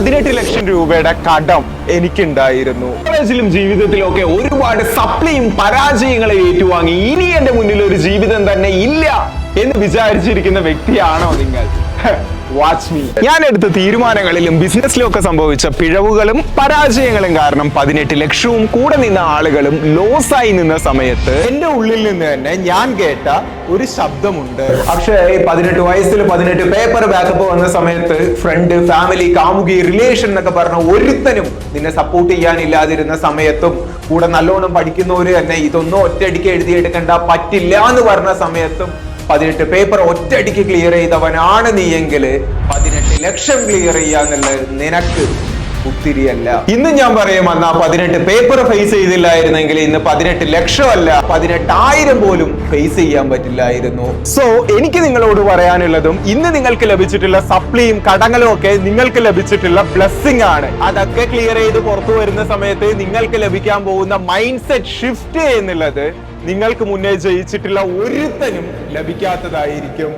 18 ലക്ഷം രൂപയുടെ കടം എനിക്കുണ്ടായിരുന്നു. കോളേജിലും ജീവിതത്തിലും ഒക്കെ ഒരുപാട് സപ്ലിയും പരാജയങ്ങളെ ഏറ്റുവാങ്ങി ഇനി എന്റെ മുന്നിൽ ഒരു ജീവിതം തന്നെ ഇല്ല എന്ന് വിചാരിച്ചിരിക്കുന്ന വ്യക്തിയാണോ നിങ്ങൾ? Watch me. ഞാൻ എടുത്ത തീരുമാനങ്ങളിലും ബിസിനസ്സിലും ഒക്കെ സംഭവിച്ച പിഴവുകളും പരാജയങ്ങളും കാരണം 18 ലക്ഷവും കൂടെ നിന്ന ആളുകളും ലോസായി നിന്ന സമയത്ത് എന്റെ ഉള്ളിൽ നിന്ന് തന്നെ ഞാൻ കേട്ട ഒരു ശബ്ദമുണ്ട്. പക്ഷേ 18 വയസ്സിൽ 18 പേപ്പർ ബാക്കപ്പ് വന്ന സമയത്ത് ഫ്രണ്ട്, ഫാമിലി, കാമുകി, റിലേഷൻ എന്നൊക്കെ പറഞ്ഞ ഒരുത്തനും നിന്നെ സപ്പോർട്ട് ചെയ്യാനില്ലാതിരുന്ന സമയത്തും കൂടെ നല്ലോണം പഠിക്കുന്നവര് തന്നെ ഇതൊന്നും ഒറ്റയടിക്ക് എഴുതിയെടുക്കണ്ട, പറ്റില്ല എന്ന് പറഞ്ഞ സമയത്തും 18 പേപ്പർ ഒറ്റയടിക്ക് ക്ലിയർ ചെയ്തവനാണ് നീയെങ്കിൽ 18 ലക്ഷം ക്ലിയർ ചെയ്യാന്നുള്ളത് നിനക്ക് ഒത്തിരിയല്ല. ഇന്ന് ഞാൻ പറയും, അന്ന് 18 പേപ്പർ ഫേസ് ചെയ്തില്ലായിരുന്നെങ്കിൽ ഇന്ന് 18 ലക്ഷമല്ല 18,000 പോലും ഫേസ് ചെയ്യാൻ പറ്റില്ലായിരുന്നു. സോ എനിക്ക് നിങ്ങളോട് പറയാനുള്ളതും, ഇന്ന് നിങ്ങൾക്ക് ലഭിച്ചിട്ടുള്ള സപ്ലിയും കടങ്ങളും ഒക്കെ നിങ്ങൾക്ക് ലഭിച്ചിട്ടുള്ള ബ്ലെസ്സിംഗ് ആണ്. അതൊക്കെ ക്ലിയർ ചെയ്ത് പുറത്തു വരുന്ന സമയത്ത് നിങ്ങൾക്ക് ലഭിക്കാൻ പോകുന്ന മൈൻഡ് സെറ്റ് ഷിഫ്റ്റ് എന്നുള്ളത് നിങ്ങൾക്ക് മുന്നേ ജയിച്ചിട്ടുള്ള ഒരുത്തനും ലഭിക്കാത്തതായിരിക്കും.